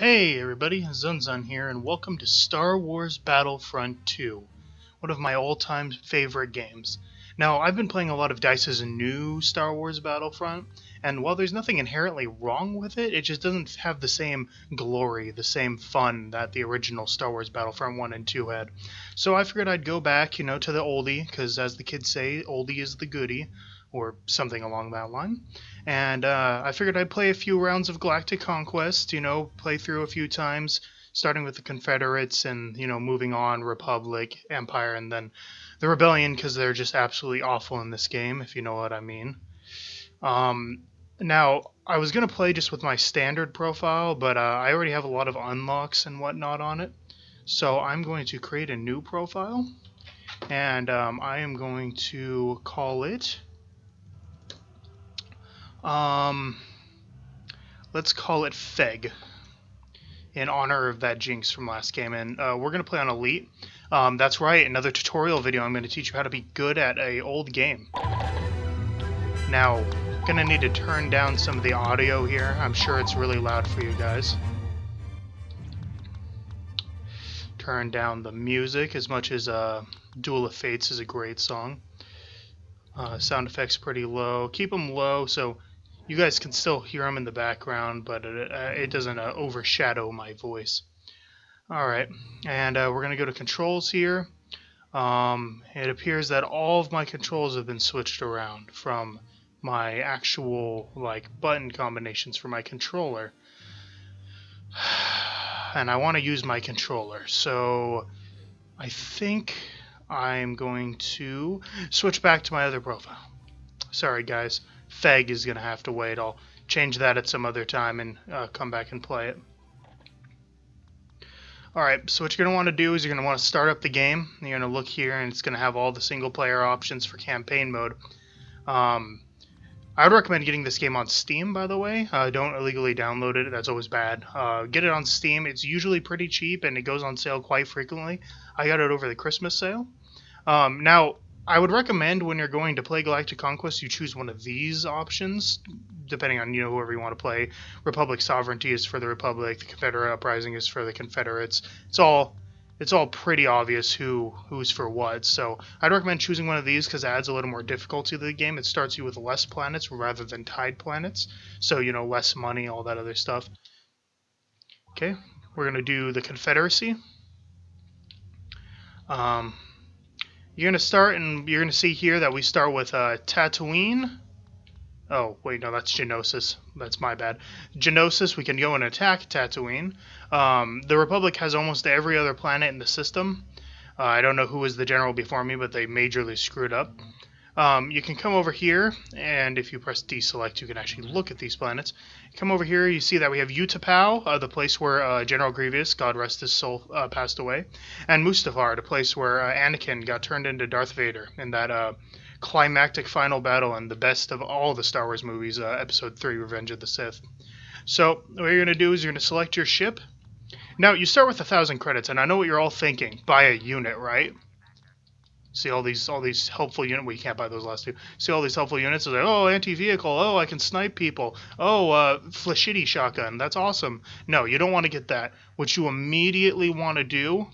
Hey everybody, Zunzun here, and welcome to Star Wars Battlefront 2, one of my all-time favorite games. Now, I've been playing a lot of DICE's new Star Wars Battlefront, and while there's nothing inherently wrong with it, it just doesn't have the same glory, the same fun that the original Star Wars Battlefront 1 and 2 had. So I figured I'd go back, to the oldie, because as the kids say, oldie is the goodie, or something along that line. And I figured I'd play a few rounds of Galactic Conquest, play through a few times, starting with the Confederates and, moving on, Republic, Empire, and then the Rebellion, because they're just absolutely awful in this game, if you know what I mean. Now, I was going to play just with my standard profile, but I already have a lot of unlocks and whatnot on it. So I'm going to create a new profile, and I am going to call it... let's call it Feg, in honor of that jinx from last game. And we're going to play on Elite. That's right, another tutorial video. I'm going to teach you how to be good at a old game. Now, going to need to turn down some of the audio here. I'm sure it's really loud for you guys. Turn down the music as much as Duel of Fates is a great song. Sound effects pretty low. Keep them low so you guys can still hear them in the background, but it doesn't overshadow my voice. Alright, and we're going to go to controls here. It appears that all of my controls have been switched around from my actual button combinations for my controller. And I want to use my controller, so I think I'm going to switch back to my other profile. Sorry guys, Feg is going to have to wait. I'll change that at some other time and come back and play it. Alright, so what you're going to want to do is you're going to want to start up the game. You're going to look here and it's going to have all the single player options for campaign mode. I would recommend getting this game on Steam, by the way. Don't illegally download it. That's always bad. Get it on Steam. It's usually pretty cheap, and it goes on sale quite frequently. I got it over the Christmas sale. Now, I would recommend when you're going to play Galactic Conquest, you choose one of these options, depending on whoever you want to play. Republic Sovereignty is for the Republic. The Confederate Uprising is for the Confederates. It's all pretty obvious who's for what, so I'd recommend choosing one of these because it adds a little more difficulty to the game. It starts you with less planets rather than tied planets, so less money, all that other stuff. Okay, we're going to do the Confederacy. You're going to start, and you're going to see here that we start with Tatooine. Oh, wait, no, that's Geonosis. That's my bad. Geonosis, we can go and attack Tatooine. The Republic has almost every other planet in the system. I don't know who was the general before me, but they majorly screwed up. You can come over here, and if you press deselect, you can actually look at these planets. Come over here, you see that we have Utapau, the place where General Grievous, God rest his soul, passed away, and Mustafar, the place where Anakin got turned into Darth Vader in that climactic final battle and the best of all the Star Wars movies, Episode 3, Revenge of the Sith. So what you're going to do is you're going to select your ship. Now, you start with 1,000 credits, and I know what you're all thinking. Buy a unit, right? See all these helpful units. Well, you can't buy those last two. See all these helpful units. It's like, oh, anti-vehicle. Oh, I can snipe people. Oh, flashity shotgun. That's awesome. No, you don't want to get that. What you immediately want to do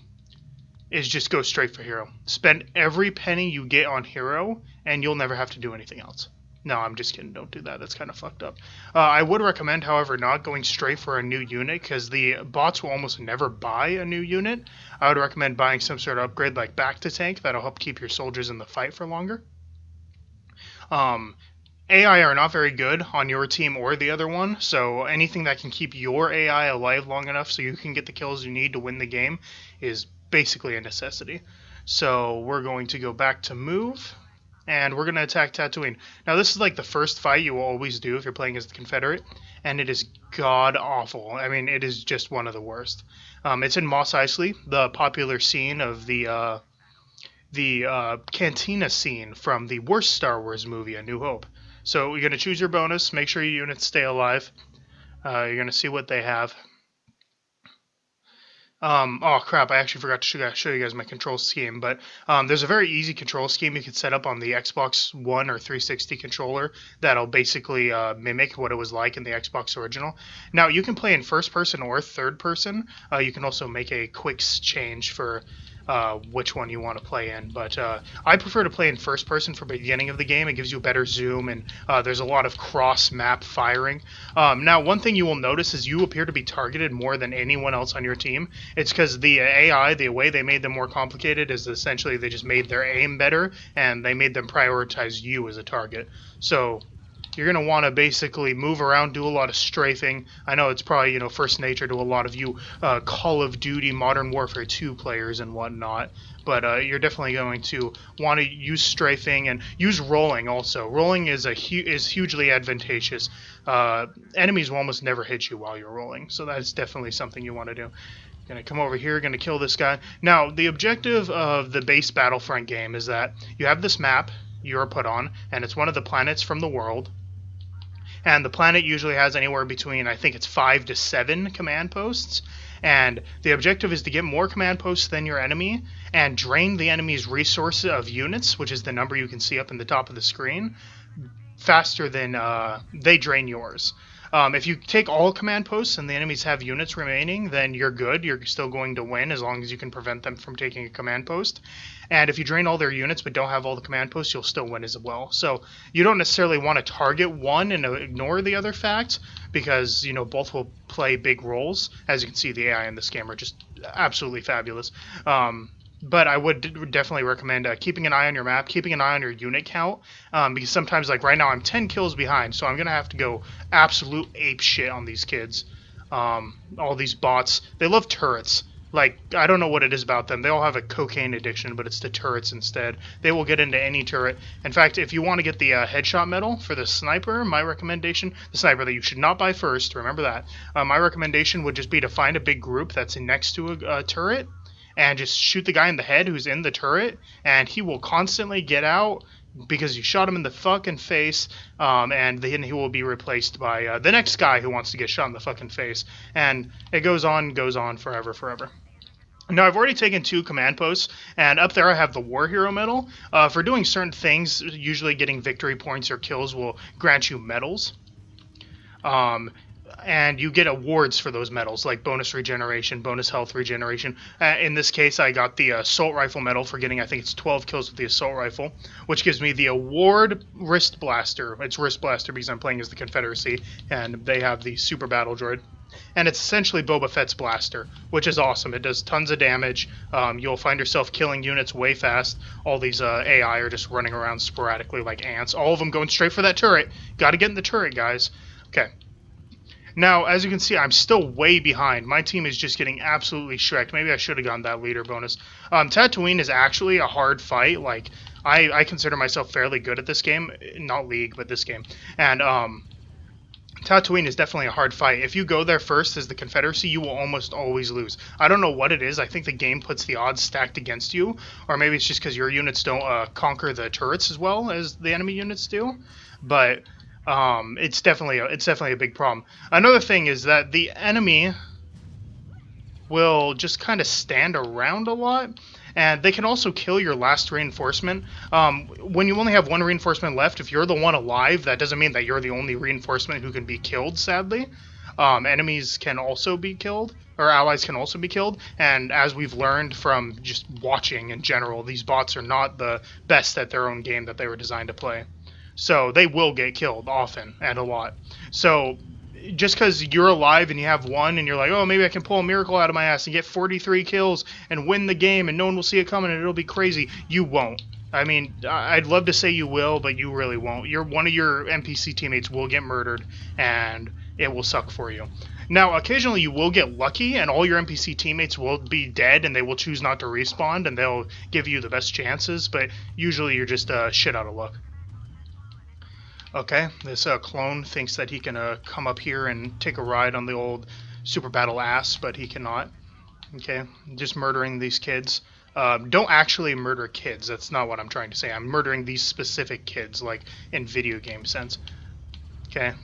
is just go straight for hero. Spend every penny you get on hero, and you'll never have to do anything else. No, I'm just kidding. Don't do that. That's kind of fucked up. I would recommend, however, not going straight for a new unit, because the bots will almost never buy a new unit. I would recommend buying some sort of upgrade like back to tank. That'll help keep your soldiers in the fight for longer. AI are not very good on your team or the other one, so anything that can keep your AI alive long enough so you can get the kills you need to win the game is basically a necessity. So we're going to go back to move, and we're going to attack Tatooine. Now this is like the first fight you will always do if you're playing as the Confederate, and it is god-awful. I mean, it is just one of the worst. It's in Mos Eisley, the popular scene of the cantina scene from the worst Star Wars movie, A New Hope. So you're going to choose your bonus, make sure your units stay alive. You're going to see what they have. Oh crap, I actually forgot to show you guys my control scheme, but there's a very easy control scheme you can set up on the Xbox One or 360 controller that'll basically mimic what it was like in the Xbox original. Now, you can play in first person or third person. You can also make a quick change for which one you want to play in, but I prefer to play in first person for the beginning of the game. It gives you a better zoom, and there's a lot of cross-map firing. Now, one thing you will notice is you appear to be targeted more than anyone else on your team. It's because the AI, the way they made them more complicated is essentially they just made their aim better, and they made them prioritize you as a target. So you're going to want to basically move around, do a lot of strafing. I know it's probably, first nature to a lot of you Call of Duty Modern Warfare 2 players and whatnot, but you're definitely going to want to use strafing and use rolling also. Rolling is hugely advantageous. Enemies will almost never hit you while you're rolling, so that's definitely something you want to do. Gonna come over here, gonna kill this guy. Now, the objective of the base Battlefront game is that you have this map you're put on, and it's one of the planets from the world. And the planet usually has anywhere between, I think it's 5 to 7 command posts. And the objective is to get more command posts than your enemy and drain the enemy's resource of units, which is the number you can see up in the top of the screen, faster than they drain yours. If you take all command posts and the enemies have units remaining, then you're good. You're still going to win as long as you can prevent them from taking a command post. And if you drain all their units but don't have all the command posts, you'll still win as well. So you don't necessarily want to target one and ignore the other facts because, both will play big roles. As you can see, the AI in this game are just absolutely fabulous. But I would definitely recommend keeping an eye on your map, keeping an eye on your unit count, because sometimes, like right now, I'm 10 kills behind, so I'm going to have to go absolute ape shit on these kids. All these bots, they love turrets. Like, I don't know what it is about them. They all have a cocaine addiction, but it's the turrets instead. They will get into any turret. In fact, if you want to get the headshot medal for the sniper, my recommendation, the sniper that you should not buy first, remember that, my recommendation would just be to find a big group that's next to a turret, and just shoot the guy in the head who's in the turret, and he will constantly get out because you shot him in the fucking face, and then he will be replaced by the next guy who wants to get shot in the fucking face. And it goes on forever. Now, I've already taken 2 command posts, and up there I have the War Hero medal. For doing certain things, usually getting victory points or kills will grant you medals. And you get awards for those medals, like bonus regeneration, bonus health regeneration. In this case, I got the assault rifle medal for getting, I think it's 12 kills with the assault rifle, which gives me the award wrist blaster. It's wrist blaster because I'm playing as the Confederacy, and they have the super battle droid. And it's essentially Boba Fett's blaster, which is awesome. It does tons of damage. You'll find yourself killing units way fast. All these AI are just running around sporadically like ants. All of them going straight for that turret. Got to get in the turret, guys. Okay. Now, as you can see, I'm still way behind. My team is just getting absolutely shreked. Maybe I should have gotten that leader bonus. Tatooine is actually a hard fight. Like, I consider myself fairly good at this game. Not League, but this game. And Tatooine is definitely a hard fight. If you go there first as the Confederacy, you will almost always lose. I don't know what it is. I think the game puts the odds stacked against you. Or maybe it's just because your units don't conquer the turrets as well as the enemy units do. But it's definitely a big problem. Another thing is that the enemy will just kind of stand around a lot, and they can also kill your last reinforcement. When you only have one reinforcement left, if you're the one alive, that doesn't mean that you're the only reinforcement who can be killed, sadly. Enemies can also be killed, or allies can also be killed, and as we've learned from just watching in general, these bots are not the best at their own game that they were designed to play. So they will get killed often and a lot. So just because you're alive and you have one and you're like, oh, maybe I can pull a miracle out of my ass and get 43 kills and win the game and no one will see it coming and it'll be crazy, you won't. I mean, I'd love to say you will, but you really won't. One of your NPC teammates will get murdered and it will suck for you. Now, occasionally you will get lucky and all your NPC teammates will be dead and they will choose not to respawn and they'll give you the best chances, but usually you're just shit out of luck. Okay, this clone thinks that he can come up here and take a ride on the old super battle ass, but he cannot. Okay, just murdering these kids. Don't actually murder kids, that's not what I'm trying to say. I'm murdering these specific kids, like in video game sense. Okay,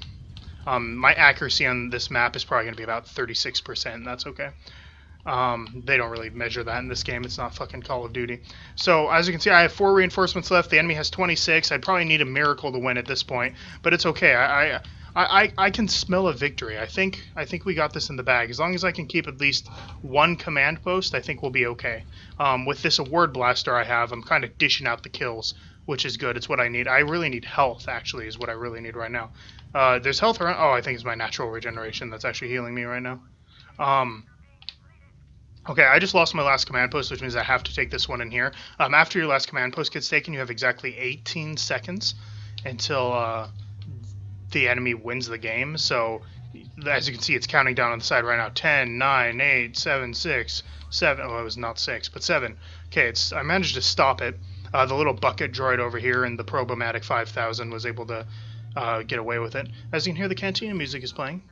my accuracy on this map is probably going to be about 36%, that's okay. They don't really measure that in this game. It's not fucking Call of Duty. So, as you can see, I have 4 reinforcements left. The enemy has 26. I'd probably need a miracle to win at this point, but it's okay. I can smell a victory. I think we got this in the bag. As long as I can keep at least 1 command post, I think we'll be okay. With this award blaster I have, I'm kind of dishing out the kills, which is good. It's what I need. I really need health, actually, is what I really need right now. There's health around. Oh, I think it's my natural regeneration that's actually healing me right now. Okay, I just lost my last command post, which means I have to take this one in here. After your last command post gets taken, you have exactly 18 seconds until the enemy wins the game. So, as you can see, it's counting down on the side right now. 10, 9, 8, 7, 6, 7. Oh, it was not 6, but 7. Okay, I managed to stop it. The little bucket droid over here in the Probomatic 5000 was able to get away with it. As you can hear, the cantina music is playing.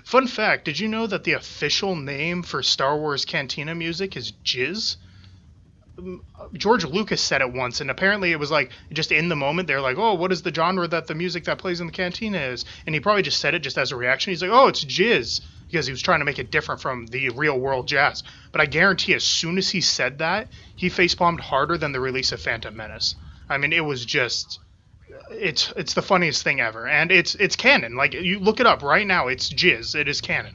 Fun fact, did you know that the official name for Star Wars cantina music is jizz? George Lucas said it once, and apparently it was like, just in the moment, they're like, oh, what is the genre that the music that plays in the cantina is? And he probably just said it just as a reaction. He's like, oh, it's jizz, because he was trying to make it different from the real world jazz. But I guarantee as soon as he said that, he facepalmed harder than the release of Phantom Menace. I mean, it was just... It's the funniest thing ever, and it's canon. Like, you look it up right now, it's jizz. It is canon.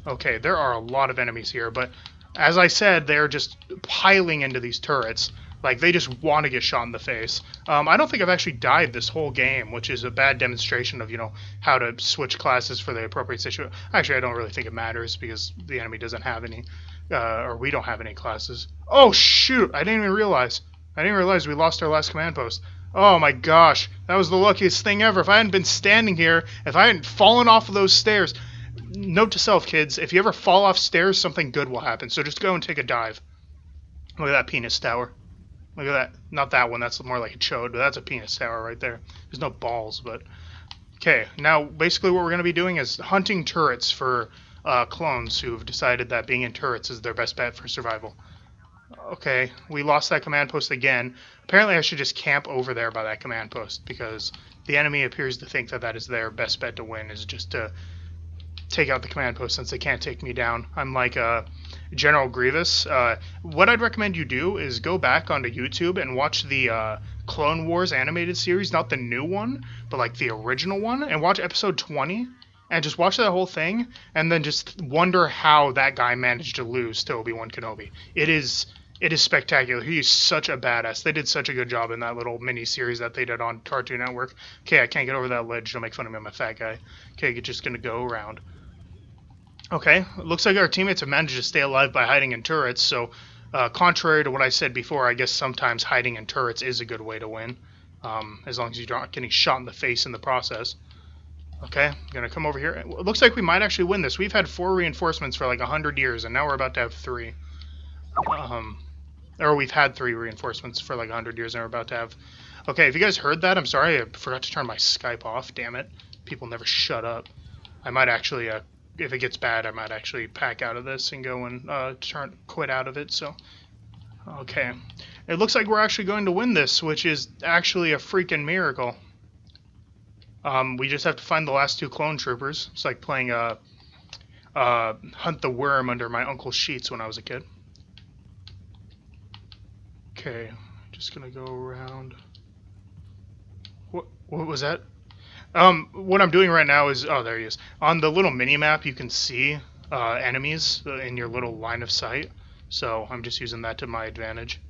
Okay, there are a lot of enemies here, but as I said, they're just piling into these turrets. Like, they just want to get shot in the face. I don't think I've actually died this whole game, which is a bad demonstration of, you know, how to switch classes for the appropriate situation. Actually, I don't really think it matters because the enemy doesn't have any, or we don't have any classes. Oh, shoot! I didn't even realize. I didn't realize we lost our last command post. Oh my gosh, that was the luckiest thing ever. If I hadn't been standing here, if I hadn't fallen off of those stairs... Note to self, kids, if you ever fall off stairs, something good will happen. So just go and take a dive. Look at that penis tower. Look at that. Not that one, that's more like a chode, but that's a penis tower right there. There's no balls, but... Okay, now basically what we're going to be doing is hunting turrets for clones who've decided that being in turrets is their best bet for survival. Okay, we lost that command post again. Apparently I should just camp over there by that command post, because the enemy appears to think that that is their best bet to win, is just to take out the command post since they can't take me down. I'm like General Grievous. What I'd recommend you do is go back onto YouTube and watch the Clone Wars animated series, not the new one, but like the original one, and watch episode 20. And just watch that whole thing, and then just wonder how that guy managed to lose to Obi-Wan Kenobi. It is spectacular. He's such a badass. They did such a good job in that little mini-series that they did on Cartoon Network. Okay, I can't get over that ledge. Don't make fun of me, I'm a fat guy. Okay, you're just going to go around. Okay, looks like our teammates have managed to stay alive by hiding in turrets, so contrary to what I said before, I guess sometimes hiding in turrets is a good way to win, as long as you're not getting shot in the face in the process. Okay, I'm going to come over here. It looks like we might actually win this. We've had 4 reinforcements for like 100 years, and now we're about to have 3. Or we've had 3 reinforcements for like 100 years, and we're about to have... Okay, if you guys heard that, I'm sorry. I forgot to turn my Skype off. Damn it. People never shut up. I might actually, if it gets bad, I might actually pack out of this and go and quit out of it, so... Okay. It looks like we're actually going to win this, which is actually a freaking miracle. We just have to find the last 2 clone troopers. It's like playing Hunt the Worm under my uncle's sheets when I was a kid. Okay, just gonna go around. What was that? What I'm doing right now is, oh, there he is. On the little mini map, you can see enemies in your little line of sight. So I'm just using that to my advantage.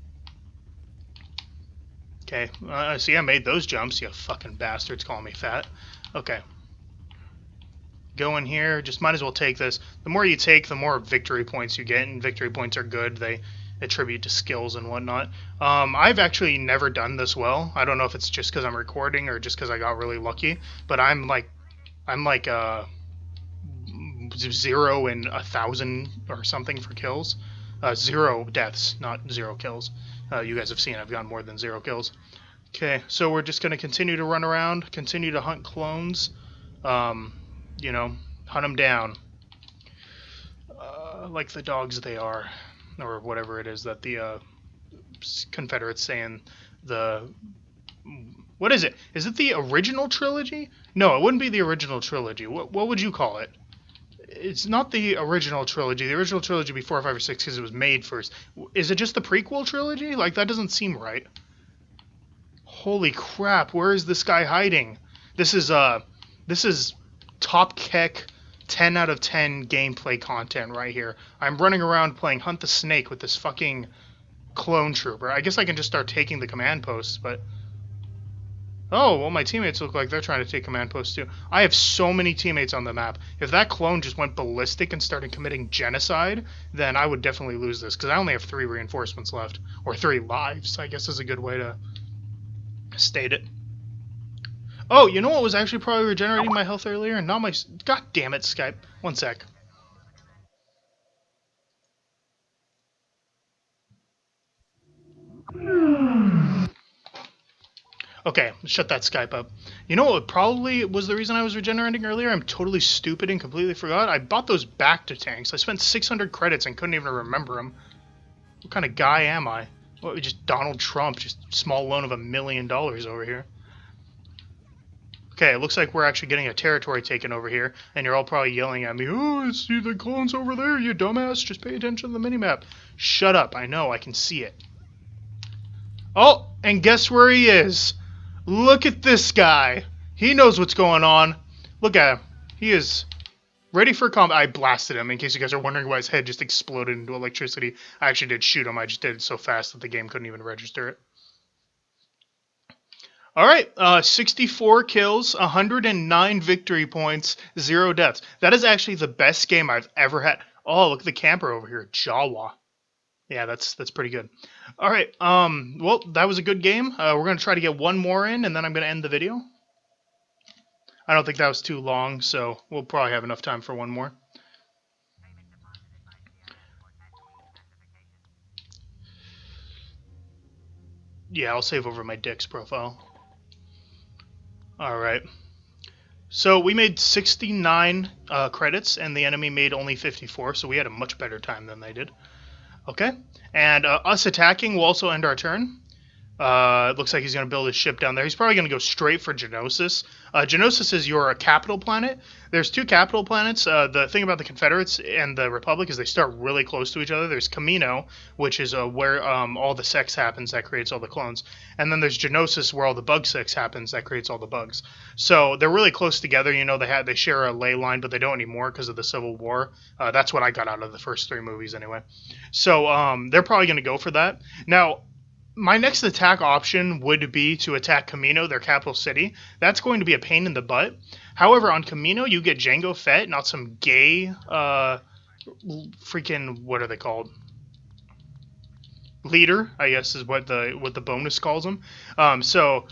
Okay, see, I made those jumps, you fucking bastards calling me fat. Okay. Go in here, just might as well take this. The more you take, the more victory points you get, and victory points are good. They attribute to skills and whatnot. I've actually never done this well. I don't know if it's just because I'm recording or just because I got really lucky, but I'm like 0 in 1,000 or something for kills. 0 deaths, not 0 kills. You guys have seen I've gotten more than 0 kills. Okay, so we're just going to continue to run around, continue to hunt clones, you know, hunt them down. Like the dogs they are, or whatever it is that the Confederates say in the... What is it? Is it the original trilogy? No, it wouldn't be the original trilogy. What would you call it? It's not the original trilogy. The original trilogy would be 4, 5, or 6 because it was made first. Is it just the prequel trilogy? Like, that doesn't seem right. Holy crap, where is this guy hiding? This is top kick 10 out of 10 gameplay content right here. I'm running around playing Hunt the Snake with this fucking clone trooper. I guess I can just start taking the command posts, but... Oh, well, my teammates look like they're trying to take command posts too. I have so many teammates on the map. If that clone just went ballistic and started committing genocide, then I would definitely lose this, because I only have 3 reinforcements left. Or 3 lives, I guess is a good way to state it. Oh, you know what was actually probably regenerating my health earlier? Not my... God damn it, Skype. One sec. Okay, shut that Skype up. You know what probably was the reason I was regenerating earlier? I'm totally stupid and completely forgot. I bought those Bacta tanks. I spent 600 credits and couldn't even remember them. What kind of guy am I? What, just Donald Trump, just small loan of $1 million over here. Okay, it looks like we're actually getting a territory taken over here, and you're all probably yelling at me, "Oh, I see the clones over there, you dumbass, just pay attention to the minimap." Shut up, I know, I can see it. Oh, and guess where he is? Look at this guy. He knows what's going on. Look at him. He is ready for combat. I blasted him, in case you guys are wondering why his head just exploded into electricity. I actually did shoot him, I just did it so fast that the game couldn't even register it. Alright, 64 kills, 109 victory points, 0 deaths. That is actually the best game I've ever had. Oh, look at the camper over here, Jawa. Yeah, that's pretty good. Alright, well, that was a good game. We're going to try to get one more in, and then I'm going to end the video. I don't think that was too long, so we'll probably have enough time for one more. Yeah, I'll save over my Dick's profile. Alright. So we made 69 credits, and the enemy made only 54, so we had a much better time than they did. Okay, and us attacking will also end our turn. It looks like he's going to build his ship down there. He's probably going to go straight for Genosis. Genosis is your capital planet. There's 2 capital planets. The thing about the Confederates and the Republic is they start really close to each other. There's Camino, which is where all the sex happens that creates all the clones. And then there's Genosis, where all the bug sex happens that creates all the bugs. So they're really close together. You know, they share a ley line, but they don't anymore because of the Civil War. That's what I got out of the first 3 movies anyway. So they're probably going to go for that. Now, my next attack option would be to attack Camino, their capital city. That's going to be a pain in the butt. However, on Camino, you get Jango Fett, not some gay, freaking, what are they called? Leader, I guess is what the bonus calls him. So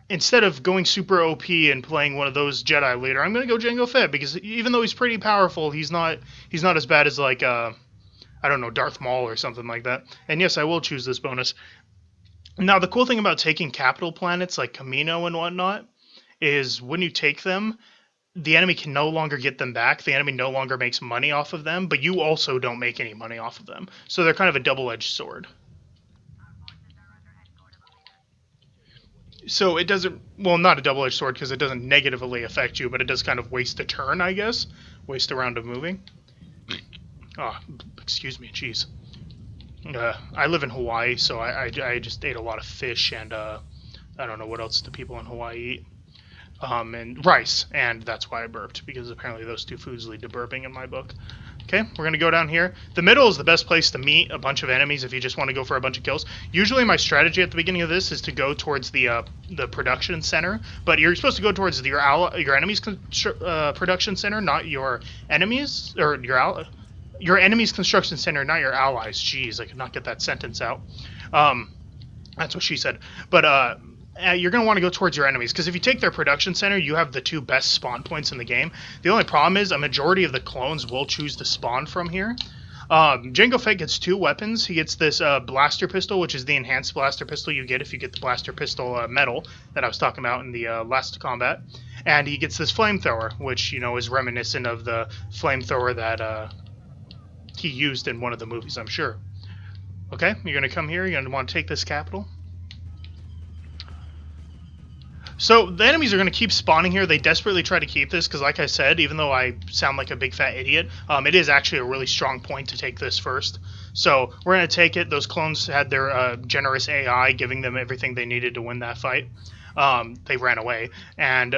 instead of going super OP and playing one of those Jedi leader, I'm going to go Jango Fett, because even though he's pretty powerful, he's not as bad as, like, I don't know, Darth Maul or something like that. And yes, I will choose this bonus. Now, the cool thing about taking capital planets like Camino and whatnot is when you take them, the enemy can no longer get them back. The enemy no longer makes money off of them, but you also don't make any money off of them. So they're kind of a double-edged sword. So it doesn't, well, not a double-edged sword because it doesn't negatively affect you, but it does kind of waste a turn, I guess. Waste a round of moving. Oh, excuse me, jeez. I live in Hawaii, so I just ate a lot of fish, and I don't know what else the people in Hawaii eat. And rice, and that's why I burped, because apparently those 2 foods lead to burping in my book. Okay, we're going to go down here. The middle is the best place to meet a bunch of enemies if you just want to go for a bunch of kills. Usually my strategy at the beginning of this is to go towards the production center, but you're supposed to go towards your enemy's production center, not your enemies, or your enemy's construction center, not your allies. Jeez, I could not get that sentence out. That's what she said. But you're going to want to go towards your enemies, because if you take their production center, you have the 2 best spawn points in the game. The only problem is a majority of the clones will choose to spawn from here. Jango Fett gets 2 weapons. He gets this blaster pistol, which is the enhanced blaster pistol you get if you get the blaster pistol medal that I was talking about in the last combat. And he gets this flamethrower, which, you know, is reminiscent of the flamethrower that he used in one of the movies, I'm sure. Okay, you're going to come here. You're going to want to take this capital. So the enemies are going to keep spawning here. They desperately try to keep this because, like I said, even though I sound like a big fat idiot, it is actually a really strong point to take this first. So we're going to take it. Those clones had their generous AI giving them everything they needed to win that fight. They ran away. And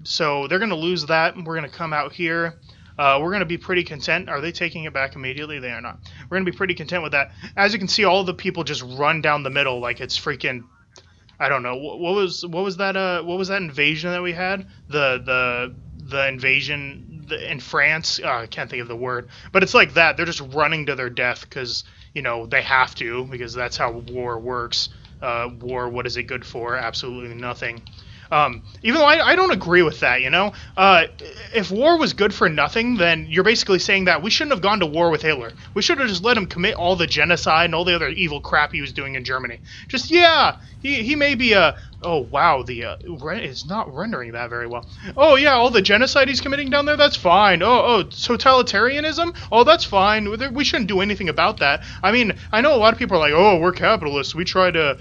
so they're going to lose that. We're going to come out here. We're going to be pretty content. Are they taking it back immediately? They are not. We're going to be pretty content with that. As you can see, all the people just run down the middle like it's freaking... I don't know. What was that invasion that we had? The invasion in France. I can't think of the word, but it's like that. They're just running to their death because they have to, because that's how war works. War, what is it good for? Absolutely nothing. Even though I don't agree with that, if war was good for nothing, then you're basically saying that we shouldn't have gone to war with Hitler. We should have just let him commit all the genocide and all the other evil crap he was doing in Germany. Just, yeah, he may be oh, wow, it's not rendering that very well. Oh, yeah, all the genocide he's committing down there, that's fine. Oh, totalitarianism? Oh, that's fine. We shouldn't do anything about that. I mean, I know a lot of people are like, oh, we're capitalists. We try to,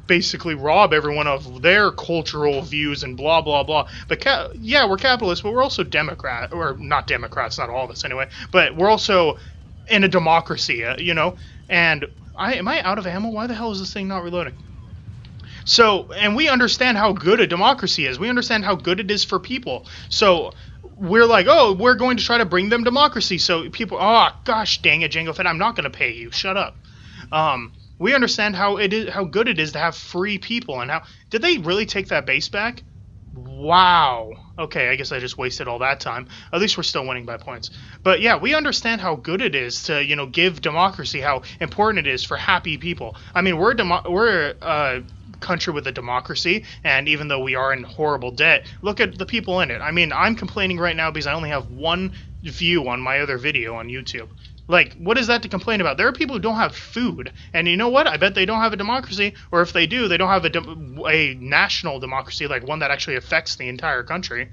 basically rob everyone of their cultural views and blah, blah, blah. But yeah, we're capitalists, but we're also Democrat, or not Democrats, not all of us anyway, but we're also in a democracy, and am I out of ammo? Why the hell is this thing not reloading? So, and we understand how good a democracy is. We understand how good it is for people. So we're like, oh, we're going to try to bring them democracy. So people, oh, gosh dang it, Jango Fett, I'm not going to pay you. Shut up. We understand how good it is to have free people, and how... Did they really take that base back? Wow. Okay, I guess I just wasted all that time. At least we're still winning by points. But yeah, we understand how good it is to, give democracy, how important it is for happy people. I mean, we're a country with a democracy, and even though we are in horrible debt, look at the people in it. I mean, I'm complaining right now because I only have one view on my other video on YouTube. Like, what is that to complain about? There are people who don't have food, and you know what? I bet they don't have a democracy, or if they do, they don't have a national democracy, like one that actually affects the entire country.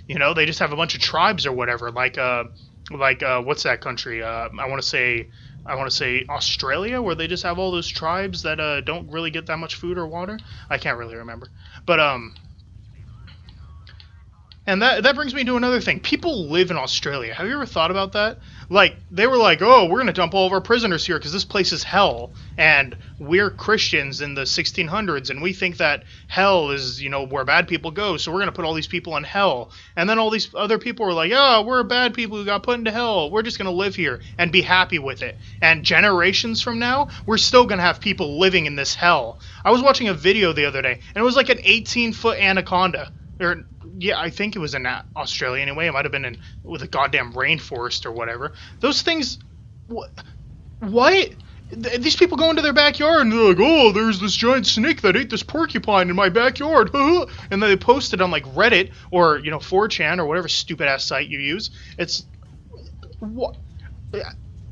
They just have a bunch of tribes or whatever, like what's that country? I want to say Australia, where they just have all those tribes that don't really get that much food or water. I can't really remember, but and that brings me to another thing. People live in Australia. Have you ever thought about that? Like, they were like, oh, we're going to dump all of our prisoners here because this place is hell. And we're Christians in the 1600s, and we think that hell is, where bad people go, so we're going to put all these people in hell. And then all these other people were like, oh, we're bad people who got put into hell. We're just going to live here and be happy with it. And generations from now, we're still going to have people living in this hell. I was watching a video the other day, and it was like an 18-foot anaconda. Or, yeah, I think it was in Australia anyway. It might have been with a goddamn rainforest or whatever. Those things... What? These people go into their backyard and they're like, oh, there's this giant snake that ate this porcupine in my backyard. And then they post it on, like, Reddit or, 4chan or whatever stupid-ass site you use. It's... What?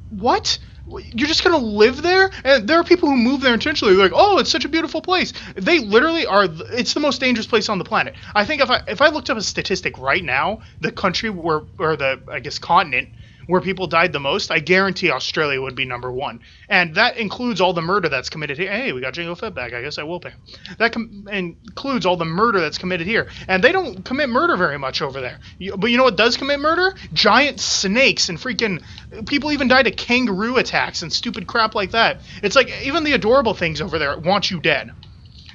What? You're just gonna live there? And there are people who move there intentionally. They're like, oh, it's such a beautiful place. They literally are. It's the most dangerous place on the planet. I think if I looked up a statistic right now, the country or the, I guess, continent where people died the most, I guarantee Australia would be number one. And that includes all the murder that's committed here. Hey, we got Jango Fett back. I guess I will pay. That includes all the murder that's committed here. And they don't commit murder very much over there. But you know what does commit murder? Giant snakes and freaking... People even died of kangaroo attacks and stupid crap like that. It's like, even the adorable things over there want you dead.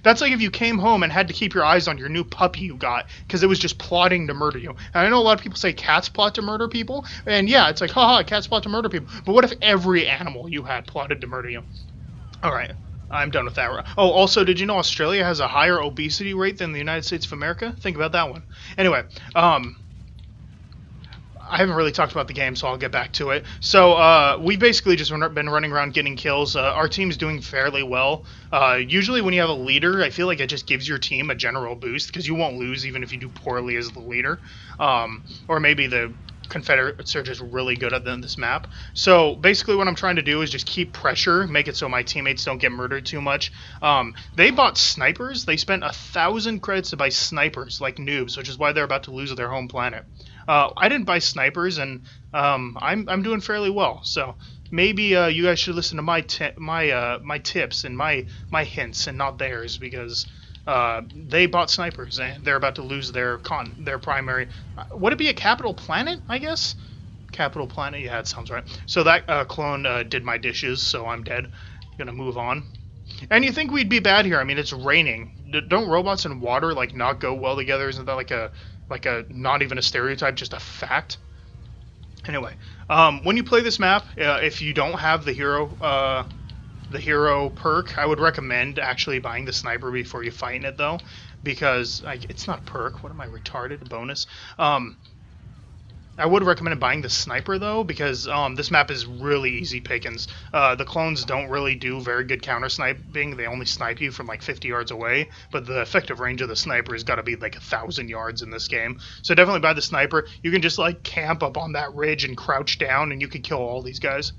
That's like if you came home and had to keep your eyes on your new puppy you got because it was just plotting to murder you. And I know a lot of people say cats plot to murder people, and yeah, it's like, haha, cats plot to murder people. But what if every animal you had plotted to murder you? All right, I'm done with that. Oh, also, did you know Australia has a higher obesity rate than the United States of America? Think about that one. Anyway, I haven't really talked about the game, so I'll get back to it. So we've basically just been running around getting kills. Our team's doing fairly well. Usually when you have a leader, I feel like it just gives your team a general boost, because you won't lose even if you do poorly as the leader. Or maybe the Confederates are just really good at this map. So basically what I'm trying to do is just keep pressure, make it so my teammates don't get murdered too much. They bought snipers. They spent 1,000 credits to buy snipers like noobs, which is why they're about to lose their home planet. I didn't buy snipers, and I'm doing fairly well. So maybe you guys should listen to my tips and my hints and not theirs, because They bought snipers, and they're about to lose their primary. Would it be a capital planet? I guess. Capital planet. Yeah, it sounds right. So that clone did my dishes, so I'm dead. Gonna move on. And you think we'd be bad here? I mean, it's raining. Don't robots and water like not go well together? Isn't that like a not even a stereotype, just a fact? Anyway, when you play this map, if you don't have the hero perk, I would recommend actually buying the sniper before you fight in it, though, because it's not a perk. What am I, retarded? A bonus. I would recommend buying the sniper, though, because this map is really easy pickings. The clones don't really do very good counter sniping. They only snipe you from like 50 yards away, but the effective range of the sniper has got to be like 1,000 yards in this game. So definitely buy the sniper. You can just like camp up on that ridge and crouch down, and you can kill all these guys.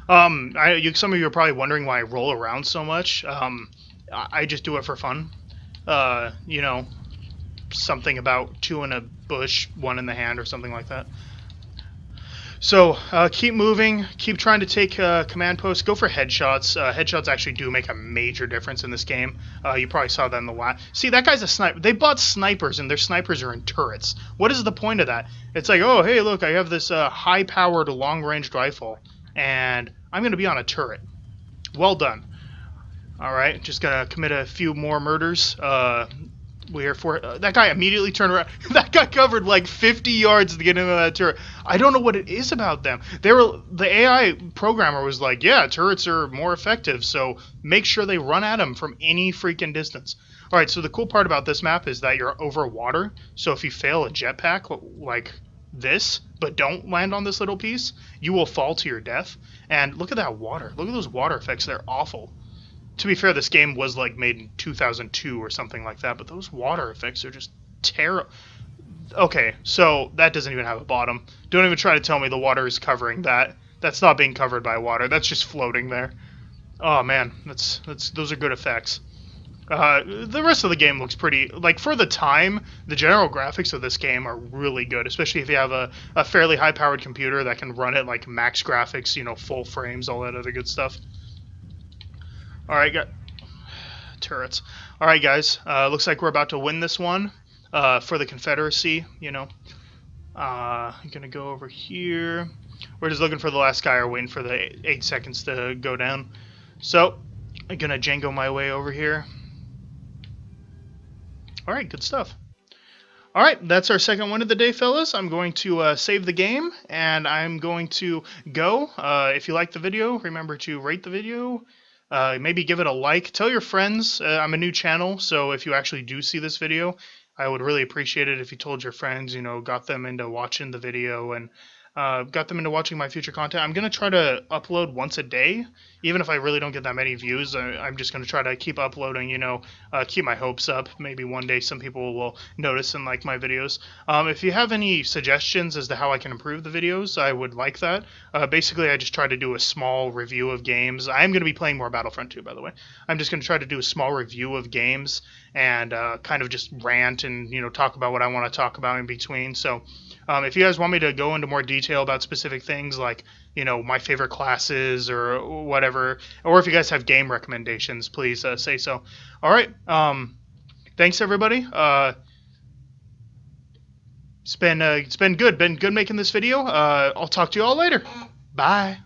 Some of you are probably wondering why I roll around so much. I just do it for fun. You know, something about 2 in a bush, 1 in the hand, or something like that. So keep moving, keep trying to take command posts, go for headshots. Headshots actually do make a major difference in this game. You probably saw that in the last. See, that guy's a sniper. They bought snipers, and their snipers are in turrets. What is the point of that? It's like, oh, hey, look, I have this high-powered, long-ranged rifle, and I'm going to be on a turret. Well done. Alright, just gonna commit a few more murders. That guy immediately turned around. That guy covered like 50 yards to get into that turret. I don't know what it is about them. The AI programmer was like, yeah, turrets are more effective, so make sure they run at them from any freaking distance. Alright, so the cool part about this map is that you're over water, so if you fail a jetpack like this, but don't land on this little piece, you will fall to your death. And look at that water. Look at those water effects. They're awful. To be fair, this game was like made in 2002 or something like that, but those water effects are just terrible. Okay, so that doesn't even have a bottom. Don't even try to tell me the water is covering that. That's not being covered by water. That's just floating there. Oh man, those are good effects. The rest of the game looks pretty, like, for the time, the general graphics of this game are really good, especially if you have a fairly high-powered computer that can run it like max graphics, you know, full frames, all that other good stuff. Alright, turrets. Alright, guys, looks like we're about to win this one for the Confederacy, you know. I'm gonna go over here. We're just looking for the last guy or waiting for the 8 seconds to go down. So, I'm gonna Django my way over here. Alright, good stuff. Alright, that's our second one of the day, fellas. I'm going to save the game, and I'm going to go. If you liked the video, remember to rate the video. Maybe give it a like. Tell your friends. I'm a new channel, so if you actually do see this video, I would really appreciate it if you told your friends, you know, got them into watching the video and got them into watching my future content. I'm going to try to upload once a day, even if I really don't get that many views. I'm just going to try to keep uploading, you know, keep my hopes up. Maybe one day some people will notice and like my videos. If you have any suggestions as to how I can improve the videos, I would like that. Basically, I just try to do a small review of games. I'm going to be playing more Battlefront 2, by the way. I'm just going to try to do a small review of games and kind of just rant and, you know, talk about what I want to talk about in between. So if you guys want me to go into more detail about specific things like, you know, my favorite classes or whatever, or if you guys have game recommendations, please say so. All right. Thanks, everybody. It's been good. Been good making this video. I'll talk to you all later. Bye.